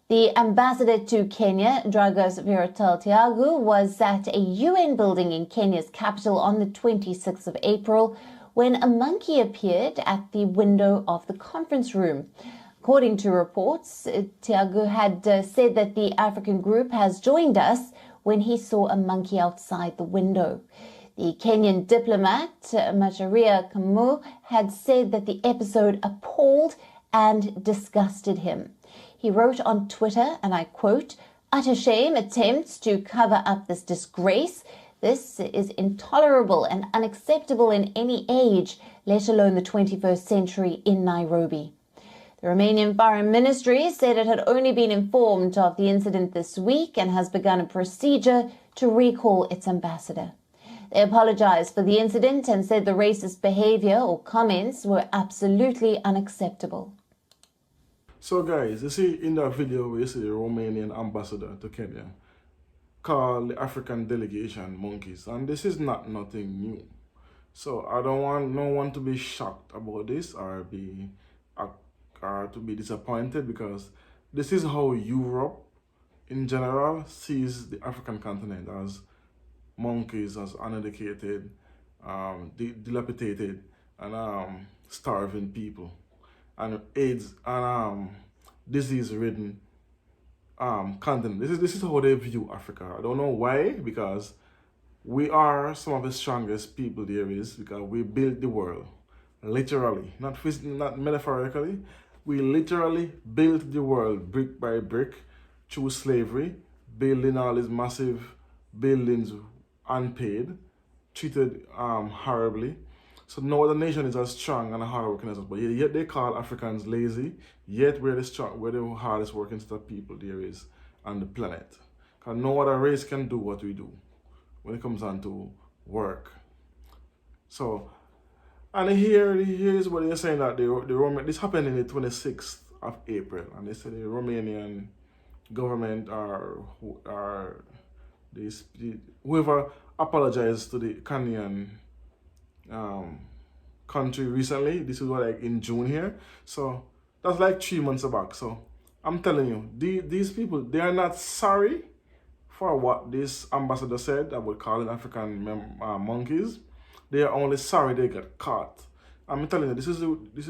The ambassador to Kenya, Dragos Tiago, was at a UN building in Kenya's capital on the 26th of April when a monkey appeared at the window of the conference room. According to reports, Tiago had said that the African group has joined us when he saw a monkey outside the window. The Kenyan diplomat, Macharia Kamau, had said that the episode appalled and disgusted him. He wrote on Twitter, and I quote, "Utter shame attempts to cover up this disgrace. This is intolerable and unacceptable in any age, let alone the 21st century in Nairobi." The Romanian Foreign Ministry said it had only been informed of the incident this week and has begun a procedure to recall its ambassador. They apologized for the incident and said the racist behavior or comments were absolutely unacceptable. So guys, you see in that video where you see the Romanian ambassador to Kenya call the African delegation monkeys, and this is not nothing new. So I don't want no one to be shocked about this or to be disappointed, because this is how Europe in general sees the African continent, as monkeys, as uneducated, dilapidated, and starving people, and AIDS and disease-ridden continent. This is how they view Africa. I don't know why, because we are some of the strongest people there is, because we built the world, literally, not metaphorically. We literally built the world brick by brick through slavery, building all these massive buildings unpaid, treated horribly. So no other nation is as strong and hardworking as us, but yet they call Africans lazy, yet we're the hardest working set of people there is on the planet. Because no other race can do what we do when it comes on to work. So, and here's what they're saying, that this happened in the 26th of April, and they said the Romanian government whoever apologized to the Kenyan country recently. This was like in June here, so that's like 3 months back. So I'm telling you, these people, they are not sorry for what this ambassador said about calling African monkeys. They are only sorry they got caught. I'm telling you, this is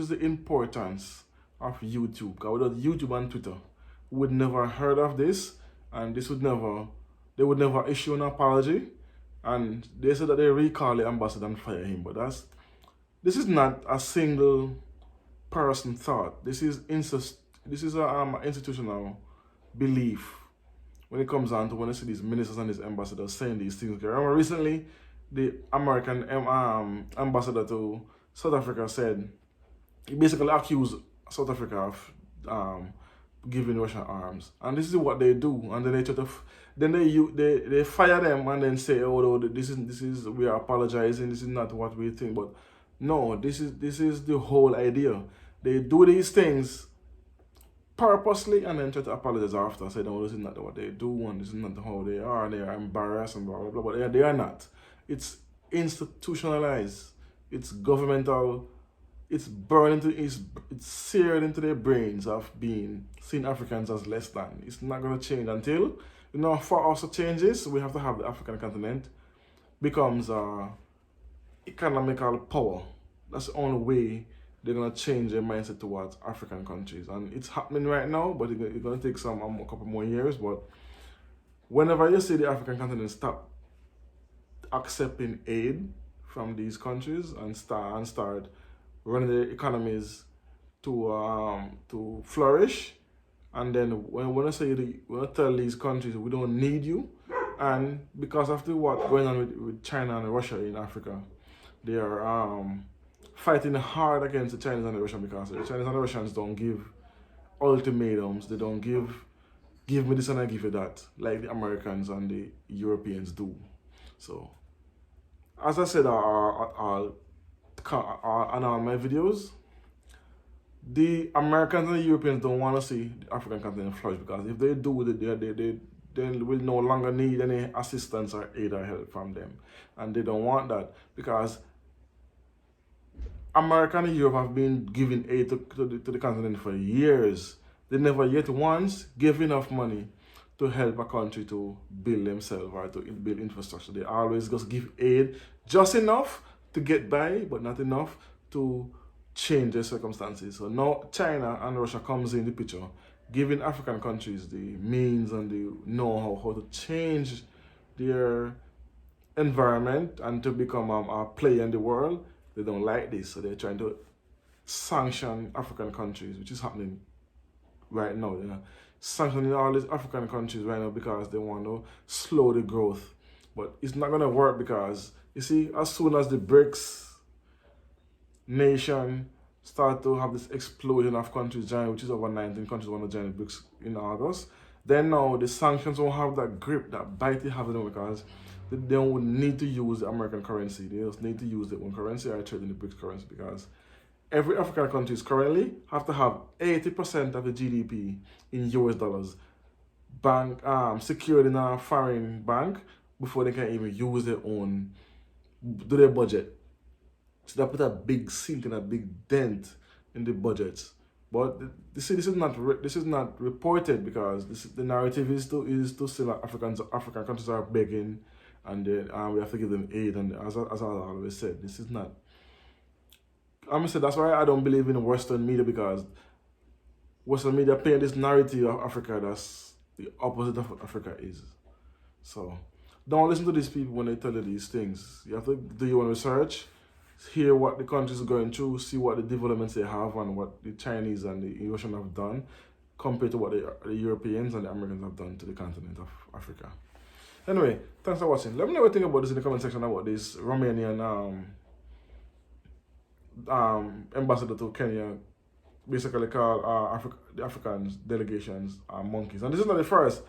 the importance of YouTube. Because without YouTube and Twitter, we would never heard of this, and they would never issue an apology. And they said that they recall the ambassador and fire him. But this is not a single person thought. This is a institutional belief when it comes down to when I see these ministers and these ambassadors saying these things. Remember recently, the American ambassador to South Africa said, he basically accused South Africa of giving Russia arms, and this is what they do. And then they try to, they fire them and then say, oh, this is we are apologizing. This is not what we think. But no, this is the whole idea. They do these things purposely and then try to apologize after. Say, no, this is not what they do, and this is not how they are. They are embarrassed and blah blah blah. But they are not. It's institutionalized. It's governmental. It's it's seared into their brains of seeing Africans as less than. It's not going to change until, for us to change this, we have to have the African continent becomes economical power. That's the only way they're going to change their mindset towards African countries. And it's happening right now, but it's going to take a couple more years. But whenever you see the African continent stop accepting aid from these countries and start running their economies to flourish, and then when I tell these countries we don't need you, and because of what's going on with China and Russia in Africa, they are fighting hard against the Chinese and the Russians, because the Chinese and the Russians don't give ultimatums. They don't give me this and I give you that, like the Americans and the Europeans do. So, as I said on all my videos, the Americans and the Europeans don't want to see the African continent flourish, because if they do, they will no longer need any assistance or aid or help from them. And they don't want that, because America and Europe have been giving aid to the continent for years, They never yet once gave enough money to help a country to build themselves or to build infrastructure. They always just give aid just enough to get by, but not enough to change their circumstances. So now China and Russia comes in the picture, giving African countries the means and the know-how how to change their environment and to become a player in the world. They don't like this, so they're trying to sanction African countries, which is happening right now. Sanctioning all these African countries right now because they want to slow the growth. But it's not going to work because, you see, as soon as the BRICS nation start to have this explosion of countries joining, which is over 19 countries want to join the BRICS in August, then now the sanctions won't have that grip, that bite they have in them because they don't need to use the American currency. They just need to use their own currency or trade in the BRICS currency because every African country currently have to have 80% of the GDP in US dollars bank secured in a foreign bank before they can even use their own, do their budget. So that put a big sink and a big dent in the budgets. But this is not reported because the narrative is to say that African countries are begging and then we have to give them aid, and as I always said, this is not. I'm gonna say that's why I don't believe in Western media, because Western media paint this narrative of Africa that's the opposite of what Africa is. So don't listen to these people when they tell you these things. You have to do your own research, hear what the countries are going through, see what the developments they have and what the Chinese and the Russians have done compared to what the Europeans and the Americans have done to the continent of Africa. Anyway, thanks for watching. Let me know what you think about this in the comment section about this Romanian ambassador to Kenya, basically called the African delegations monkeys. And this is not the first.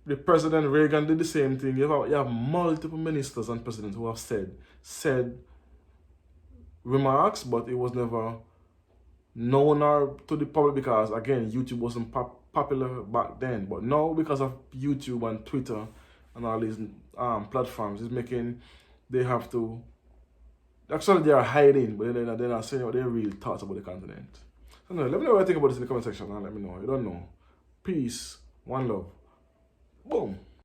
The President Reagan did the same thing. You have multiple ministers and presidents who have said remarks, but it was never known or to the public because, again, YouTube wasn't popular back then. But now, because of YouTube and Twitter and all these platforms, it's making they have to. Actually, they are hiding, but they're not saying what their real thoughts about the continent. So, anyway, let me know what you think about this in the comment section and let me know. You don't know. Peace. One love. Boom.